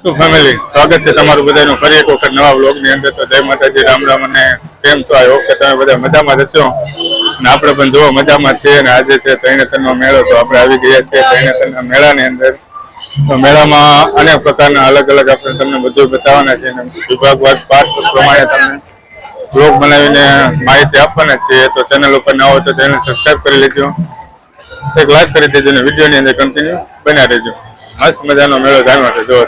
તો ફેમિલી સ્વાગત છે તમારું બધાનું ફરી એક વખત નવા વ્લોગની અંદર. તો જય માતાજી, રામ રામ અને કેમ છો? આઈ હોપ કે તમે બધા મજામાં રહેશો ને આપણે પણ જોવો મજામાં છીએ. અને આજે છે તરણેતરનો મેળો. તો આપણે આવી ગયા છીએ તરણેતરના મેળાની અંદર. તો મેળામાં અનેક પ્રકારના અલગ અલગ આપણે તમને બધું બતાવવાના છે. વિભાગવાર પાઠ પ્રમાણે તમને બ્લોગ બનાવીને માહિતી આપવાના છીએ. તો ચેનલ ઉપર ન હોય તો ચેનલ સબસ્ક્રાઈબ કરી લેજો, એક લાઈક કરી દેજો અને વિડીયોની અંદર કન્ટિન્યુ બન્યા રહેજો. મસ્ત મજાનો મેળો જામ્યો છે. જો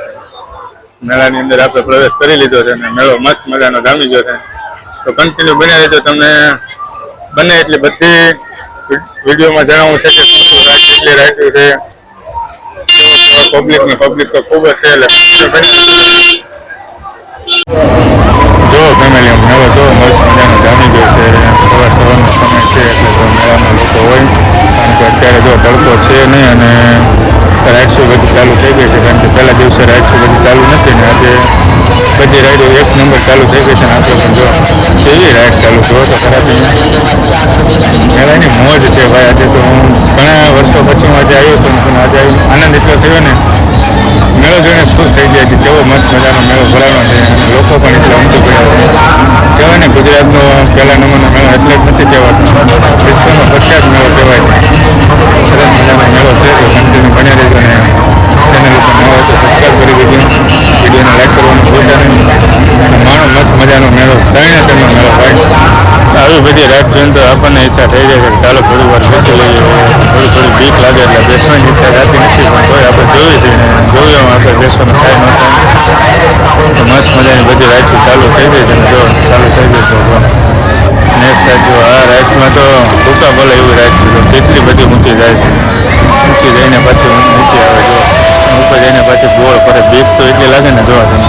મેળાની અંદર આપણે પ્રવેશ કરી લીધો છે અને મેળો મસ્ત મજાનો જામી ગયો છે. તો કન્ટિન્યુ બન્યા રહેજો. તમને બને એટલી બધી વિડીયોમાં જણાવવું છે કે રાખ્યું છે. પબ્લિક તો ખૂબ જ છે. એટલે જો ફેમિલી મેળો જો મસ્ત મજાનો જામી ગયો છે. સવારનો સમય છે એટલે તો મેળામાં લોકો હોય. કારણ કે અત્યારે જો તડકો છે નહીં અને રાઈડ શો બધી ચાલુ થઈ ગઈ છે. કારણ કે પહેલા દિવસે રાઈડ શો બધી ચાલુ નથી ને આજે બધી રાઈડો એક નંબર ચાલુ થઈ ગઈ છે. ને આપણે પણ જો કેવી રાઈડ ચાલુ કરો તો ખરાબ મેળાની મોજ છે ભાઈ. આજે તો હું ઘણા વર્ષો પછી આજે આવ્યો હતો પણ આજે આનંદ એટલો થયો ને, મેળો જોઈને ખુશ થઈ ગયા કે કેવો મસ્ત મજાનો મેળો ભરાવાનો છે. અને લોકો પણ એટલા ઉમટી પડ્યા છે. કહેવાય ને ગુજરાતનો પહેલા નંબરનો મેળો એટલે જ નથી કહેવાતો, વિશ્વનો પ્રખ્યાત મેળો કહેવાય છે. સરસ મજાનો મેળો છે. તો કન્ટિન્યુ બની રહેજો અને ચેનલ ઉપર ન હોય તો સબસ્ક્રાઈબ કરી દેજો, વિડીયોને લાઈક કરવાનું ભૂલતા નહીં. અને માણો મસ્ત મજાનો મેળો, તરણેતરનો મેળો ભાઈ. આવી બધી રાઈડ જોઈને તો આપણને ઈચ્છા થઈ જાય છે કે ચાલો થોડી વાર બેસી લઈએ. થોડી બીક લાગે એટલે બેસવાની ઈચ્છા થતી નથી, પણ તોય આપણે જોઈએ છીએ ને જોયું આપણે બેસવાનું થાય ન થાય. તો મસ્ત મજાની બધી રાઈડ ચાલુ થઈ ગઈ છે. જો ચાલુ થઈ ગઈ છે. જો નેક્સ્ટ રાઈડ જો આ રાઈડમાં તો ટૂંકા ભલે એવી રાઈડ છે. તો કેટલી બધી ઊંચી જાય છે. ઊંચી જઈને પાછી નીચે આવે. જો ઉપર જઈને પાછી ગોળ ફરે. બીક તો એટલી લાગે ને જોવા તમે.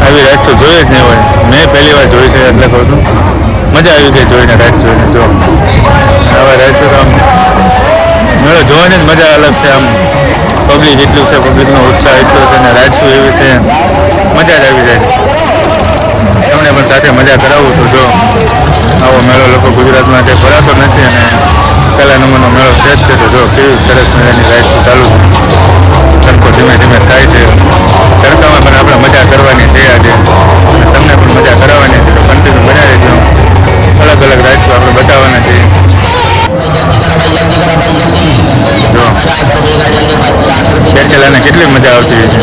આવી રાઈડ તો જોઈ જ નહીં હોય. મેં પહેલી વાર જોઈ છે એટલે કહું છું. મજા આવી ગઈ જોઈને, રાઈડ જોઈને. જો આવા રાઈડ તો આમ મેળો જોવાની જ મજા અલગ છે. આમ પબ્લિક એટલું છે, પબ્લિકનો ઉત્સાહ એટલો છે ને રાઈડ શું એવી છે, મજા જ આવી જાય. તમને પણ સાથે મજા કરાવું છું. જો આવો મેળો લોકો ગુજરાતમાં કંઈ ભરાતો નથી અને પહેલા નંબરનો મેળો છે જ છે. તો જો કેવી સરસ મજાની રાઈડ ચાલુ છે. તડકો ધીમે ધીમે થાય છે. તડકામાં પણ આપણે મજા કરવાની છે આજે, તમને પણ મજા કરાવવાની છે. તો કન્ટિન્યુ બનાવી દેજો. અલગ અલગ રાઈડ્સ આપણે બતાવવાના છીએ. જો બેઠેલાને કેટલી મજા આવતી છે.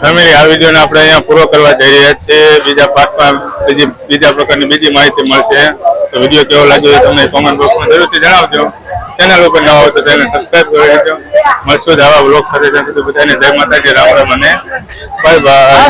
ફેમિલી આ વિડીયોને આપણે અહીંયા પૂરો કરવા જઈ રહ્યા છીએ. બીજા પાર્ટમાં બીજા પ્રકારની બીજી માહિતી મળશે. તો વિડીયો કેવો લાગ્યો એ તમને કોમેન્ટ બોક્સમાં જરૂરથી જણાવજો. ચેનલ ઉપર નવા હોય તો તેને સબસ્ક્રાઈબ કરી દેજો. મળશું જ આવા બ્લોગ સાથે. ત્યાં સુધી બધાને જય માતાજી, રામ રામ અને બાય બાય.